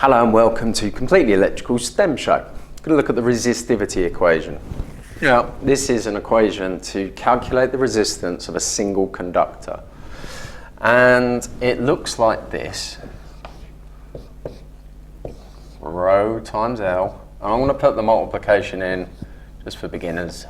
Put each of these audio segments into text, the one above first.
Hello and welcome to Completely Electrical STEM Show. Going to look at the resistivity equation. Now, this is an equation to calculate the resistance of a single conductor. And it looks like this. Rho times L. And I'm going to put the multiplication in just for beginners.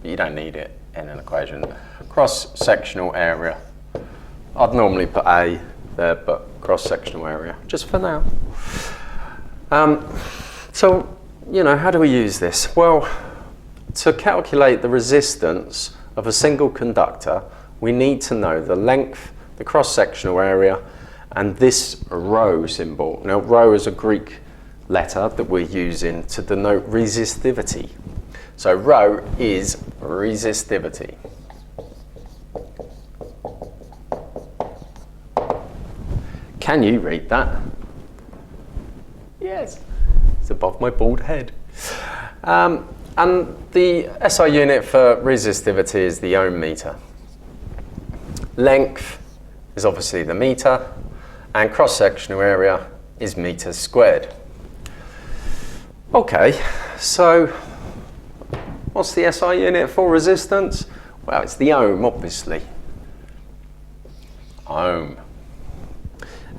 But you don't need it in an equation. Cross-sectional area. I'd normally put A there, but cross-sectional area, just for now. So, how do we use this? Well, to calculate the resistance of a single conductor, we need to know the length, the cross-sectional area, and this rho symbol. Now, rho is a Greek letter that we're using to denote resistivity. So rho is resistivity. Can you read that? Yes, it's above my bald head. And the SI unit for resistivity is the ohm meter. Length is obviously the meter, and cross-sectional area is meters squared. Okay, so what's the SI unit for resistance? Well, it's the ohm, obviously. Ohm.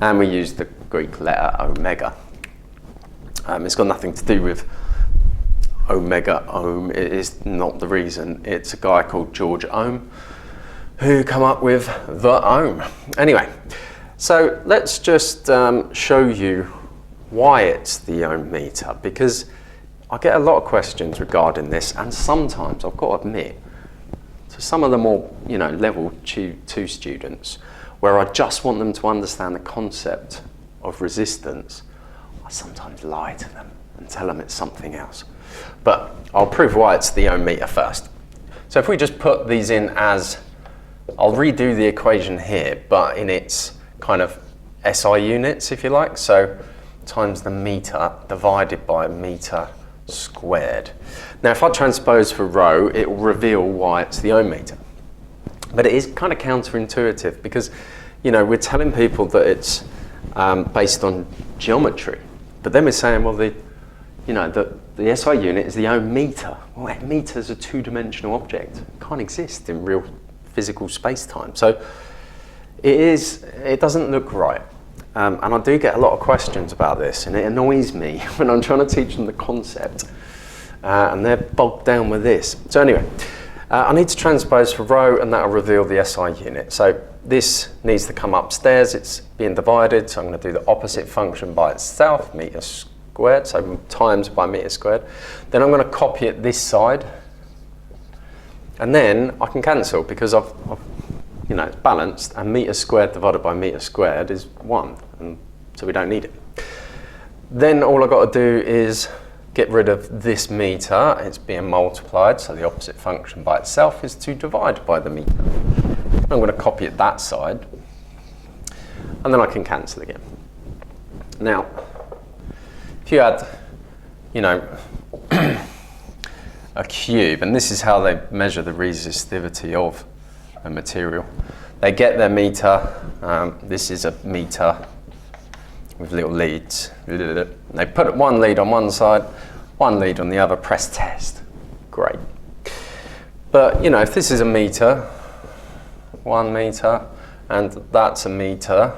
And we use the Greek letter omega. It's got nothing to do with omega ohm. It is not the reason. It's a guy called George Ohm who come up with the ohm. Anyway, so let's just show you why it's the ohm meter, because I get a lot of questions regarding this, and sometimes I've got to admit, to some of the more level 2 students, where I just want them to understand the concept of resistance, I sometimes lie to them and tell them it's something else. But I'll prove why it's the ohm meter first. So if we just put these in as, I'll redo the equation here, but in its kind of SI units, if you like. So times the meter divided by meter squared. Now if I transpose for rho, it will reveal why it's the ohm meter. But it is kind of counterintuitive because, we're telling people that it's based on geometry. But then we're saying, well, the SI unit is the ohm meter. Well, a meter is a two-dimensional object. It can't exist in real physical space-time. So it doesn't look right. And I do get a lot of questions about this, and it annoys me when I'm trying to teach them the concept. And they're bogged down with this. So anyway, I need to transpose for rho, and that'll reveal the SI unit. So this needs to come upstairs. It's being divided, so I'm going to do the opposite function by itself, meter squared, so times by meter squared. Then I'm going to copy it this side, and then I can cancel because it's balanced, and meter squared divided by meter squared is 1, and so we don't need it. Then all I've got to do is get rid of this meter. It's being multiplied, so the opposite function by itself is to divide by the meter. I'm going to copy it that side, and then I can cancel again. Now, if you had, a cube, and this is how they measure the resistivity of a material. They get their meter, this is a meter with little leads. They put one lead on one side, one lead on the other, press test. Great. But, if this is a meter, 1 meter, and that's a meter,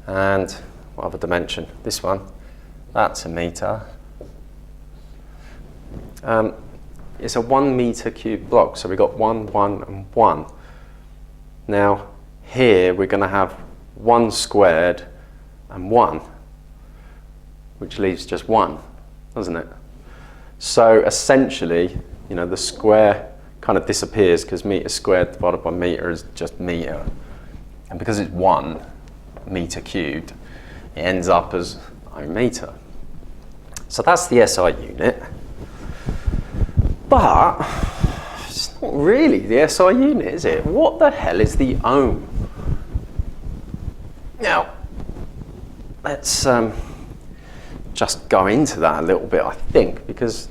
and what other dimension? This one, that's a meter. It's a 1 meter cube block, so we've got 1, 1, and 1. Now, here we're going to have 1 squared and 1, which leaves just 1, doesn't it? So essentially, the square kind of disappears because meter squared divided by meter is just meter. And because it's 1 meter cubed, it ends up as ohm meter. So that's the SI unit. But it's not really the SI unit, is it? What the hell is the ohm? Now, let's just go into that a little bit, I think, because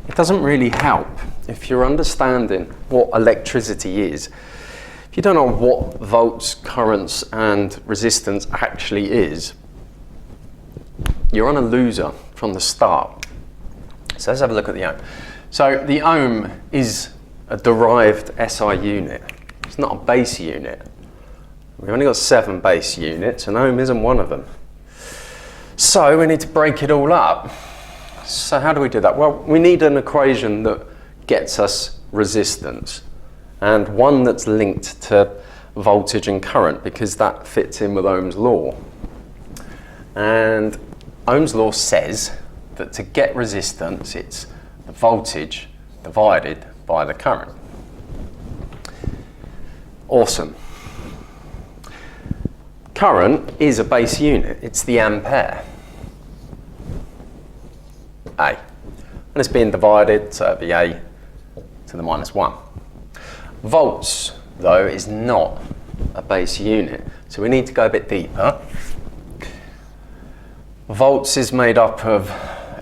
it doesn't really help if you're understanding what electricity is. If you don't know what volts, currents and resistance actually is, you're on a loser from the start. So let's have a look at the ohm. So the ohm is a derived SI unit. It's not a base unit. We've only got 7 base units and ohm isn't one of them. So we need to break it all up. So how do we do that? Well, we need an equation that gets us resistance and one that's linked to voltage and current because that fits in with Ohm's law. And Ohm's law says that to get resistance, it's the voltage divided by the current. Awesome. Current is a base unit. It's the ampere. A. And it's being divided, so it'd be A to the minus 1. Volts, though, is not a base unit. So we need to go a bit deeper. Volts is made up of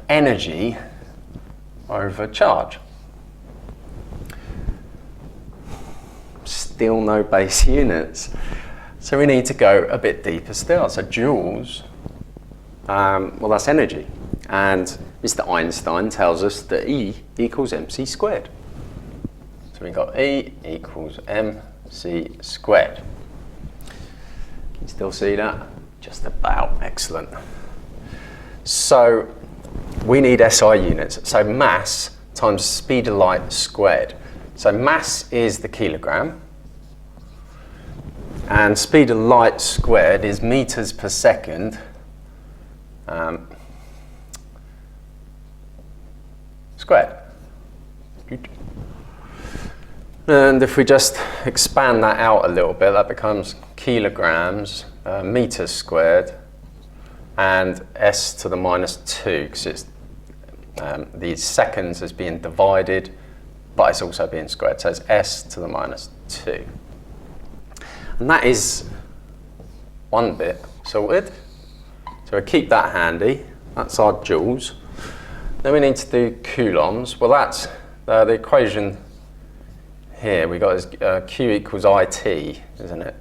energy over charge. Still no base units. So we need to go a bit deeper still. So joules, well, that's energy. And Mr. Einstein tells us that E equals mc squared. So we've got E equals mc squared. Can you still see that? Just about. Excellent. So we need SI units. So mass times speed of light squared. So mass is the kilogram. And speed of light squared is meters per second squared. And if we just expand that out a little bit, that becomes kilograms, meters squared, and s to the minus 2, because it's these seconds is being divided, but it's also being squared. So it's s to the minus 2. And that is one bit sorted. So we keep that handy. That's our joules. Then we need to do coulombs. Well, that's the equation here we got is Q equals IT, isn't it?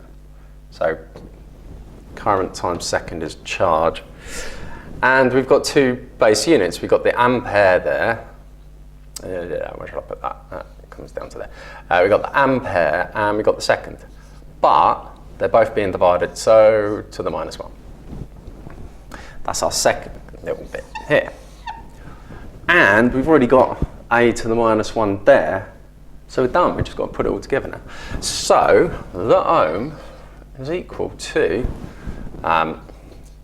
So current times second is charge. And we've got 2 base units. We've got the ampere there. Where should I put that? It comes down to there. We've got the ampere and we've got the second. But they're both being divided, so to the minus 1. That's our second little bit here. And we've already got a to the minus 1 there, so we're done. We've just got to put it all together now. So the ohm is equal to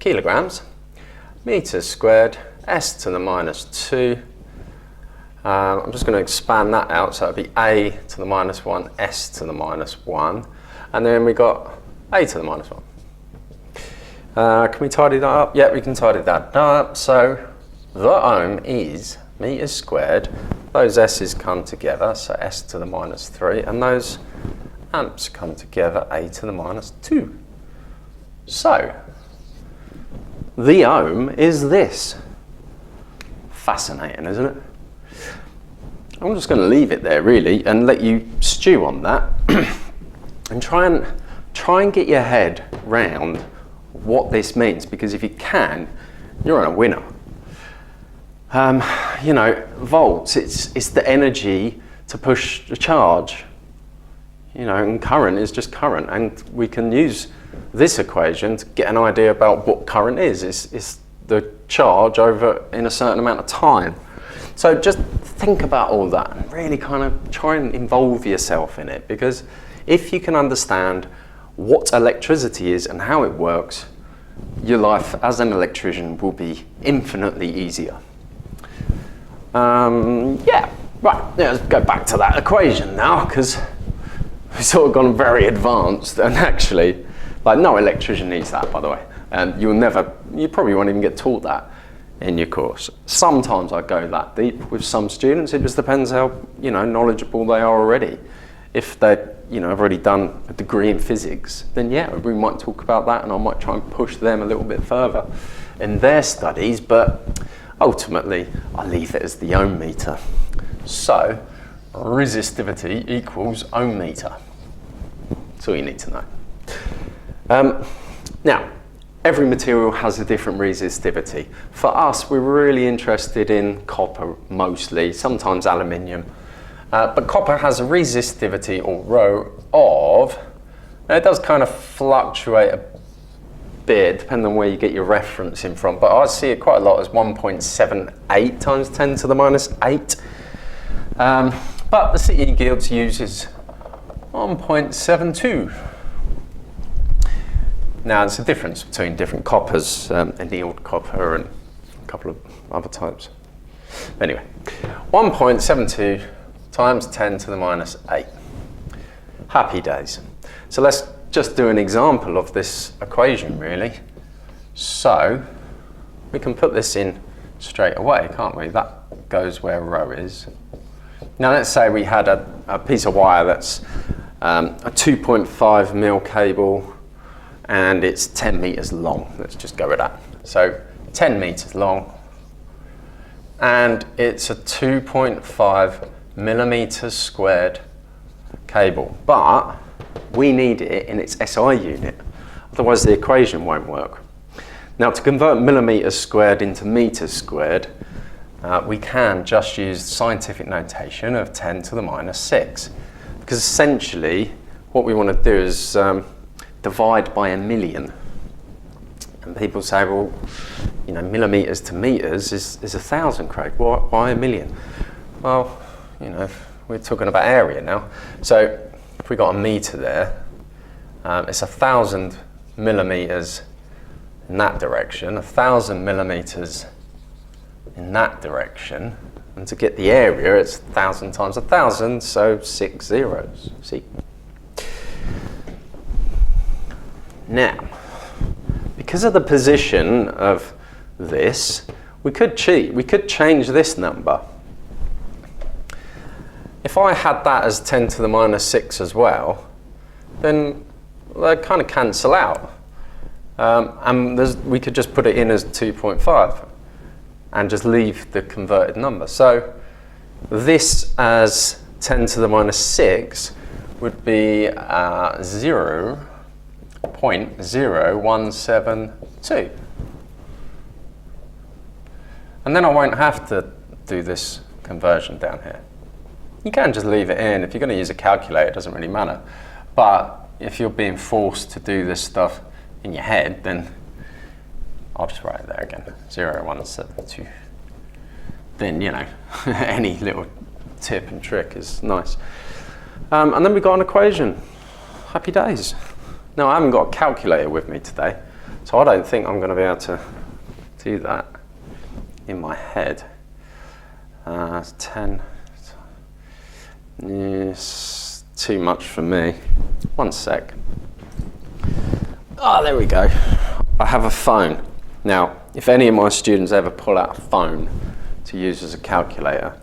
kilograms, meters squared, s to the minus 2. I'm just going to expand that out, so it'll be a to the minus 1, s to the minus 1. And then we got a to the minus 1. Can we tidy that up? Yeah, we can tidy that up. So the ohm is meters squared. Those s's come together, so s to the minus 3. And those amps come together, a to the minus 2. So the ohm is this. Fascinating, isn't it? I'm just going to leave it there, really, and let you stew on that. And try and get your head round what this means, because if you can, you're on a winner. You know, volts, it's the energy to push the charge. You know, and current is just current, and we can use this equation to get an idea about what current is. It's the charge over in a certain amount of time. So just think about all that and really kind of try and involve yourself in it, because if you can understand what electricity is and how it works, your life as an electrician will be infinitely easier. Yeah, right, let's go back to that equation now, because we've sort of gone very advanced, and actually, like, no electrician needs that, by the way. And you probably won't even get taught that in your course. Sometimes I go that deep with some students. It just depends how, you know, knowledgeable they are already. If they, you know, have already done a degree in physics, then yeah, we might talk about that, and I might try and push them a little bit further in their studies, but ultimately I leave it as the ohm meter. So resistivity equals ohm meter. That's all you need to know. Now, every material has a different resistivity. For us, we're really interested in copper mostly, sometimes aluminium. But copper has a resistivity, or rho, of, now it does kind of fluctuate a bit depending on where you get your reference in from, but I see it quite a lot as 1.78 times 10 to the minus 8. But the City and Guilds uses 1.72. Now there's a difference between different coppers, annealed copper and a couple of other types. Anyway, 1.72 times 10 to the minus 8. Happy days. So let's just do an example of this equation really. So we can put this in straight away, can't we? That goes where rho is. Now let's say we had a piece of wire that's a 2.5 mil cable and it's 10 meters long. Let's just go with that. So 10 meters long and it's a 2.5 millimeters squared cable, but we need it in its SI unit, otherwise the equation won't work. Now to convert millimeters squared into meters squared, we can just use scientific notation of 10 to the minus 6, because essentially what we want to do is divide by a million. And people say, well, you know, millimeters to meters is 1,000, Craig. Why a million? Well, you know, we're talking about area now. So if we got a meter there, it's 1,000 millimeters in that direction, 1,000 millimeters in that direction, and to get the area, it's 1,000 times 1,000, so 6 zeros. See? Now, because of the position of this, we could cheat. We could change this number. If I had that as 10 to the minus 6 as well, then they kind of cancel out. And we could just put it in as 2.5 and just leave the converted number. So this as 10 to the minus 6 would be 0.0172. And then I won't have to do this conversion down here. You can just leave it in. If you're going to use a calculator, it doesn't really matter. But if you're being forced to do this stuff in your head, then I'll just write it there again, 0.0172. Then, you know, any little tip and trick is nice. And then we've got an equation. Happy days. Now, I haven't got a calculator with me today, so I don't think I'm going to be able to do that in my head. 10. It's too much for me. One sec. Ah, there we go. I have a phone. Now, if any of my students ever pull out a phone to use as a calculator,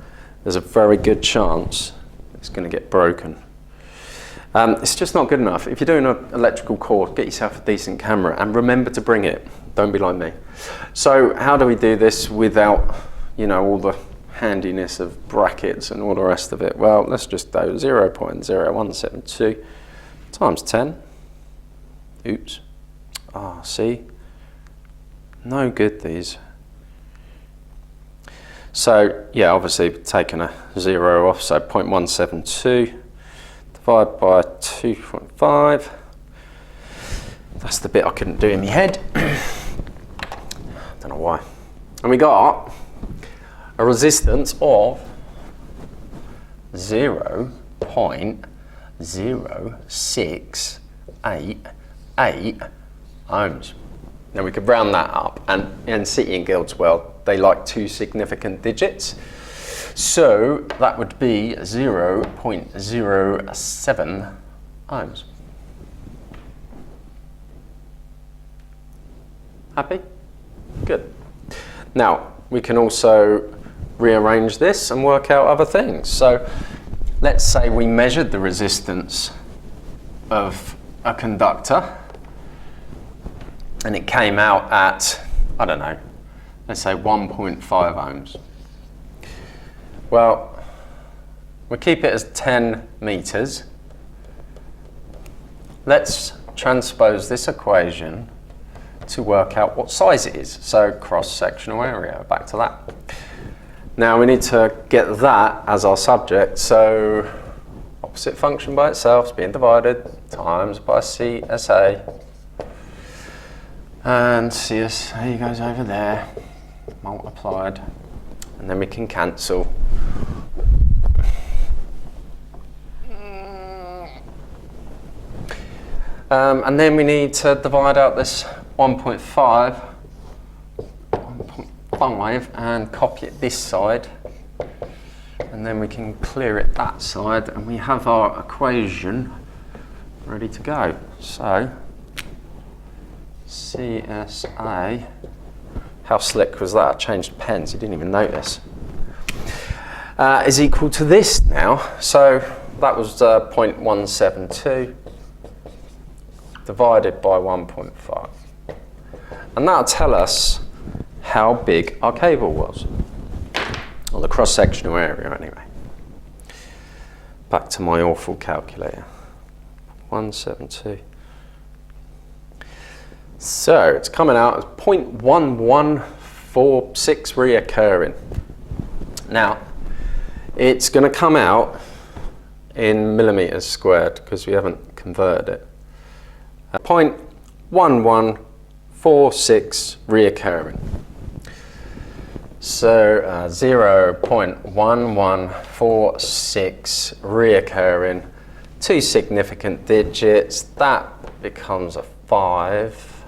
there's a very good chance it's going to get broken. It's just not good enough. If you're doing an electrical course, get yourself a decent camera and remember to bring it. Don't be like me. So how do we do this without, you know, all the handiness of brackets and all the rest of it? Well, let's just do 0.0172 times 10. Oops. Ah, see? No good, these. So, yeah, obviously taking a 0 off, so 0.172 divided by 2.5. That's the bit I couldn't do in my head. Don't know why. And we got a resistance of 0.0688 ohms. Now we could round that up, and in City and Guilds world, they like 2 significant digits. So that would be 0.07 ohms. Happy? Good. Now, we can also rearrange this and work out other things. So let's say we measured the resistance of a conductor and it came out at, I don't know, let's say 1.5 ohms. Well, we keep it as 10 meters let's transpose this equation to work out what size it is. So cross-sectional area, back to that. Now we need to get that as our subject, so opposite function by itself is being divided times by CSA. And CSA goes over there, multiplied, and then we can cancel. And then we need to divide out this 1.5 and copy it this side. And then we can clear it that side, and we have our equation ready to go. So CSA, how slick was that? I changed pens, you didn't even notice. Is equal to this now. So that was 0.172 divided by 1.5. And that'll tell us how big our cable was, or the cross-sectional area anyway. Back to my awful calculator. 172. So it's coming out as 0.1146 reoccurring. Now, it's going to come out in millimeters squared because we haven't converted it. 0.1146 reoccurring. So 0.1146 reoccurring, two significant digits, that becomes a 5.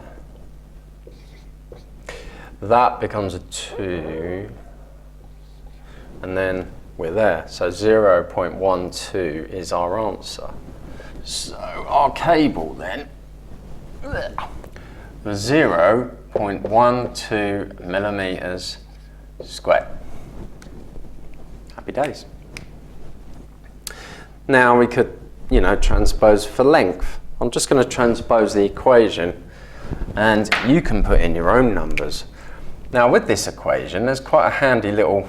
That becomes a 2, and then we're there. So 0.12 is our answer. So our cable then was 0.12 millimeters squared. Happy days. Now we could, transpose for length. I'm just going to transpose the equation, and you can put in your own numbers. Now with this equation, there's quite a handy little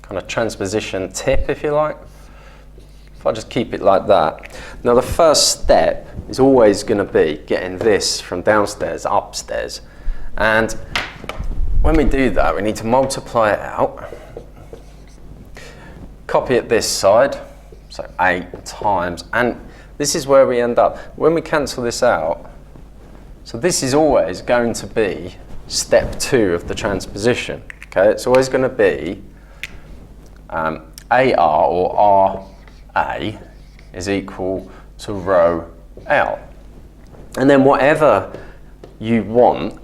kind of transposition tip, if you like. If I just keep it like that. Now the first step is always going to be getting this from downstairs upstairs. And when we do that, we need to multiply it out. Copy it this side, so 8 times, and this is where we end up. When we cancel this out, so this is always going to be step 2 of the transposition. Okay, it's always going to be AR or RA is equal to rho L. And then whatever you want,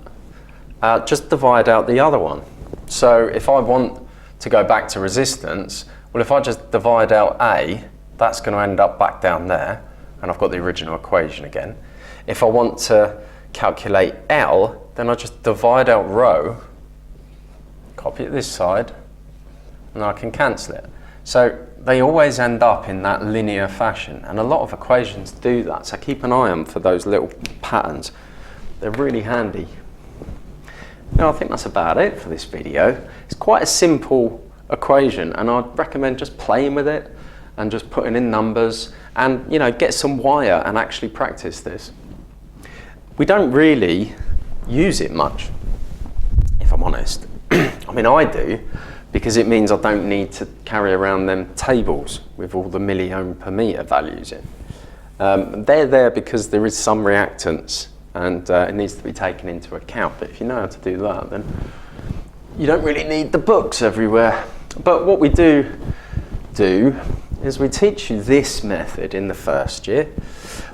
just divide out the other one. So if I want to go back to resistance, well, if I just divide out A, that's going to end up back down there, and I've got the original equation again. If I want to calculate L, then I just divide out rho, copy it this side, and I can cancel it. So they always end up in that linear fashion, and a lot of equations do that, so keep an eye on for those little patterns. They're really handy. Now I think that's about it for this video. It's quite a simple equation, and I'd recommend just playing with it and just putting in numbers and get some wire and actually practice this. We don't really use it much, if I'm honest. I mean, I do, because it means I don't need to carry around them tables with all the milliohm per meter values in. They're there because there is some reactance, and it needs to be taken into account. But if you know how to do that, then you don't really need the books everywhere. But what we do is we teach you this method in the first year,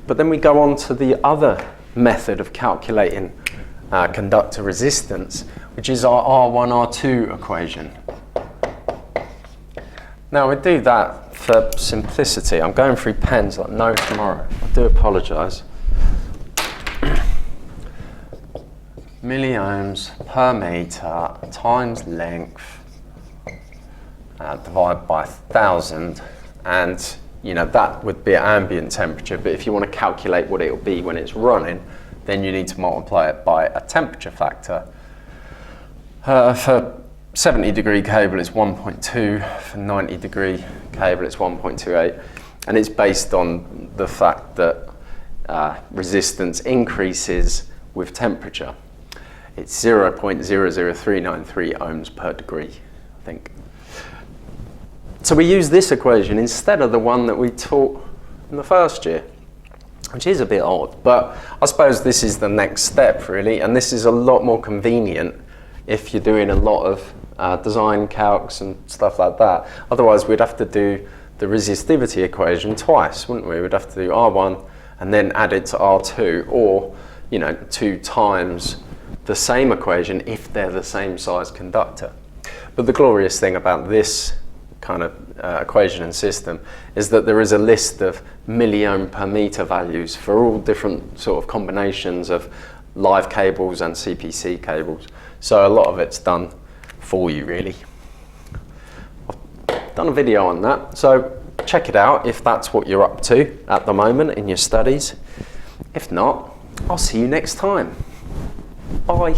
but then we go on to the other method of calculating conductor resistance, which is our R1, R2 equation. Now we do that for simplicity. I'm going through pens like no tomorrow. I do apologise. Milliohms per meter times length divided by 1,000, and that would be at ambient temperature, but if you want to calculate what it will be when it's running, then you need to multiply it by a temperature factor. For 70-degree cable it's 1.2, for 90-degree cable it's 1.28, and it's based on the fact that resistance increases with temperature. It's 0.00393 ohms per degree, I think. So we use this equation instead of the one that we taught in the first year, which is a bit odd, but I suppose this is the next step really, and this is a lot more convenient if you're doing a lot of design calcs and stuff like that. Otherwise we'd have to do the resistivity equation twice, wouldn't we? We'd have to do R1 and then add it to R2, or 2 times the same equation if they're the same size conductor. But the glorious thing about this kind of equation and system is that there is a list of milliohm per meter values for all different sort of combinations of live cables and CPC cables. So a lot of it's done for you really. I've done a video on that, so check it out if that's what you're up to at the moment in your studies. If not, I'll see you next time. Bye.